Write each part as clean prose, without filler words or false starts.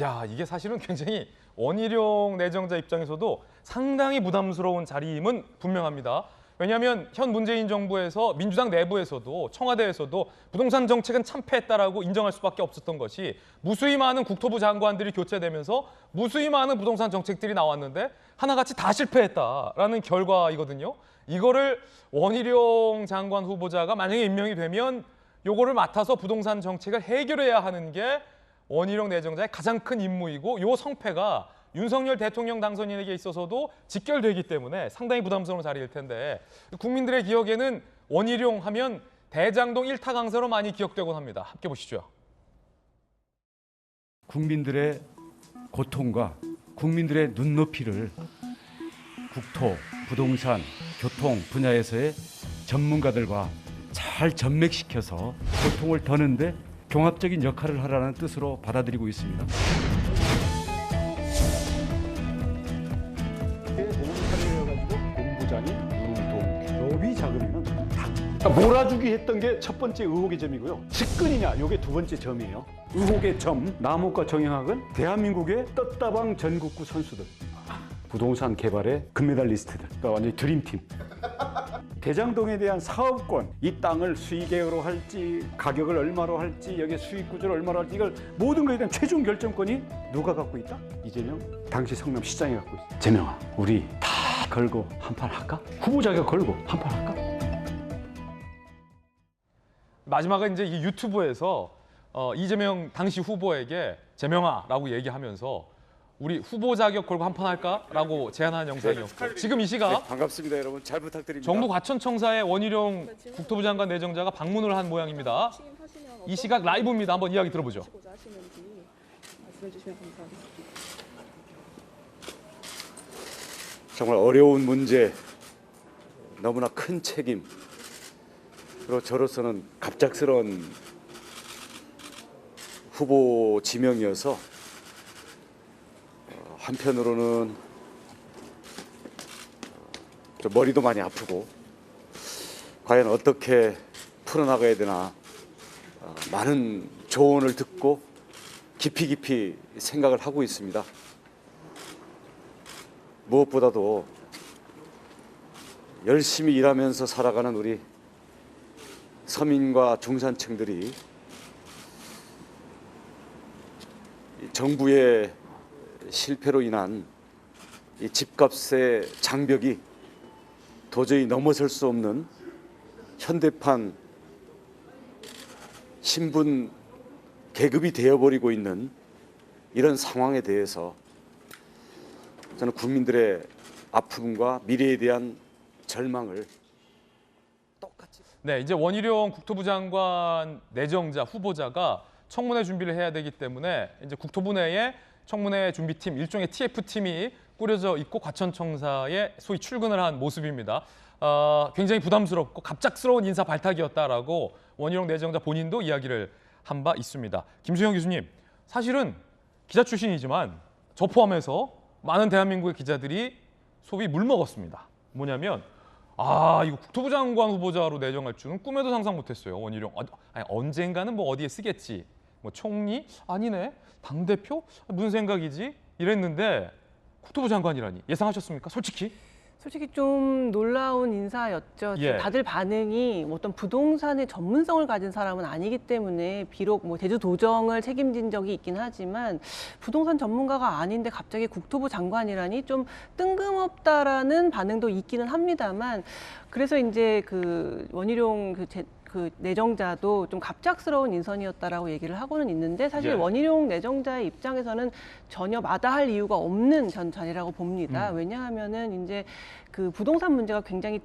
야, 이게 사실은 굉장히 원희룡 내정자 입장에서도 상당히 부담스러운 자리임은 분명합니다. 왜냐하면 현 문재인 정부에서 민주당 내부에서도 청와대에서도 부동산 정책은 참패했다라고 인정할 수밖에 없었던 것이 무수히 많은 국토부 장관들이 교체되면서 무수히 많은 부동산 정책들이 나왔는데 하나같이 다 실패했다라는 결과이거든요. 이거를 원희룡 장관 후보자가 만약에 임명이 되면 요거를 맡아서 부동산 정책을 해결해야 하는 게 원희룡 내정자의 가장 큰 임무이고 요 성패가 윤석열 대통령 당선인에게 있어서도 직결되기 때문에 상당히 부담스러운 자리일 텐데 국민들의 기억에는 원희룡 하면 대장동 1타 강사로 많이 기억되곤 합니다. 함께 보시죠. 국민들의 고통과 국민들의 눈높이를 국토, 부동산, 교통 분야에서의 전문가들과 잘 전맥시켜서 고통을 더는데 종합적인 역할을 하라는 뜻으로 받아들이고 있습니다. 본부장이 유동, 로비 자금에는 다 몰아주기 했던 게 첫 번째 의혹의 점이고요. 측근이냐, 이게 두 번째 점이에요. 의혹의 점, 남욱과 정영학은 대한민국의 떴다방 전국구 선수들, 부동산 개발의 금메달리스트들, 그러니까 완전히 드림팀. 대장동에 대한 사업권, 이 땅을 수익계획으로 할지 가격을 얼마로 할지 여기에 수익 구조를 얼마로 할지 이걸 모든 것에 대한 최종 결정권이 누가 갖고 있다? 이재명 당시 성남시장이 갖고 있어. 재명아, 우리 다 걸고 한판 할까? 후보자가 걸고 한판 할까? 마지막은 이제 이 유튜브에서 이재명 당시 후보에게 재명아라고 얘기하면서 우리 후보 자격 걸고 한판 할까라고 제안하는 영상이었고 지금 이 시각 반갑습니다, 여러분. 잘 부탁드립니다. 정부 과천청사에 원희룡 국토부 장관 내정자가 방문을 한 모양입니다. 이 시각 라이브입니다. 한번 이야기 들어보죠. 말씀해 주시면 감사하겠습니다. 정말 어려운 문제, 너무나 큰 책임, 그리고 저로서는 갑작스러운 후보 지명이어서 한편으로는 좀 머리도 많이 아프고 과연 어떻게 풀어나가야 되나 많은 조언을 듣고 깊이 생각을 하고 있습니다. 무엇보다도 열심히 일하면서 살아가는 우리 서민과 중산층들이 정부의 실패로 인한 이 집값의 장벽이 도저히 넘어설 수 없는 현대판 신분 계급이 되어버리고 있는 이런 상황에 대해서 저는 국민들의 아픔과 미래에 대한 절망을 똑같이. 네, 이제 원희룡 국토부 장관 내정자 후보자가 청문회 준비를 해야 되기 때문에 이제 국토부 내에 청문회 준비팀, 일종의 TF팀이 꾸려져 있고 과천청사에 소위 출근을 한 모습입니다. 굉장히 부담스럽고 갑작스러운 인사 발탁이었다라고 원희룡 내정자 본인도 이야기를 한 바 있습니다. 김수영 교수님, 사실은 기자 출신이지만 저 포함해서 많은 대한민국의 기자들이 소위 물먹었습니다. 뭐냐면 이거 국토부 장관 후보자로 내정할 줄은 꿈에도 상상 못했어요. 원희룡. 아니, 언젠가는 뭐 어디에 쓰겠지. 뭐 총리? 아니네. 당대표? 무슨 생각이지? 이랬는데 국토부 장관이라니 예상하셨습니까? 솔직히 좀 놀라운 인사였죠. 예. 다들 반응이 어떤 부동산의 전문성을 가진 사람은 아니기 때문에 비록 뭐 제주도정을 책임진 적이 있긴 하지만 부동산 전문가가 아닌데 갑자기 국토부 장관이라니 좀 뜬금없다라는 반응도 있기는 합니다만 그래서 이제 그 원희룡 그 내정자도 좀 갑작스러운 인선이었다라고 얘기를 하고는 있는데 사실 예. 원희룡 내정자의 입장에서는 전혀 마다할 이유가 없는 자리라고 봅니다. 왜냐하면은 이제 그 부동산 문제가 굉장히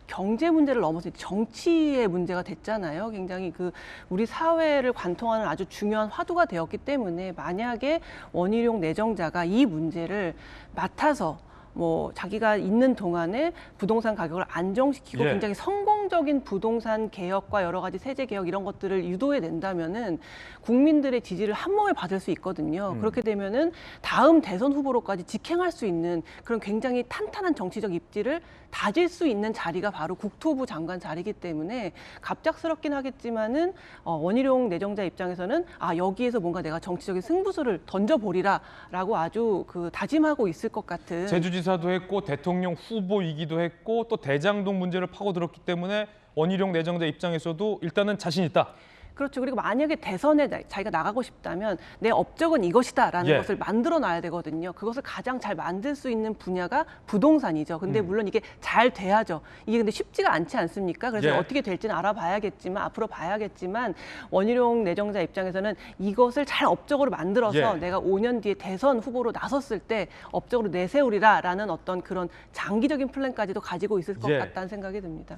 경제 문제를 넘어서 정치의 문제가 됐잖아요. 굉장히 그 우리 사회를 관통하는 아주 중요한 화두가 되었기 때문에 만약에 원희룡 내정자가 이 문제를 맡아서 뭐 자기가 있는 동안에 부동산 가격을 안정시키고 예. 굉장히 성공적인 부동산 개혁과 여러 가지 세제 개혁 이런 것들을 유도해 낸다면은 국민들의 지지를 한 몸에 받을 수 있거든요. 그렇게 되면은 다음 대선 후보로까지 직행할 수 있는 그런 굉장히 탄탄한 정치적 입지를 다질 수 있는 자리가 바로 국토부 장관 자리이기 때문에 갑작스럽긴 하겠지만은 원희룡 내정자 입장에서는 아 여기에서 뭔가 내가 정치적인 승부수를 던져보리라라고 아주 그 다짐하고 있을 것 같은. 제주지사도 했고 대통령 후보이기도 했고 또 대장동 문제를 파고들었기 때문에 원희룡 내정자 입장에서도 일단은 자신 있다. 그렇죠. 그리고 만약에 대선에 자기가 나가고 싶다면 내 업적은 이것이다라는 예. 것을 만들어 놔야 되거든요. 그것을 가장 잘 만들 수 있는 분야가 부동산이죠. 근데 물론 이게 잘 돼야죠. 이게 근데 쉽지가 않지 않습니까? 그래서 예. 어떻게 될지는 알아봐야겠지만 앞으로 봐야겠지만 원희룡 내정자 입장에서는 이것을 잘 업적으로 만들어서 예. 내가 5년 뒤에 대선 후보로 나섰을 때 업적으로 내세우리라라는 어떤 그런 장기적인 플랜까지도 가지고 있을 것 예. 같다는 생각이 듭니다.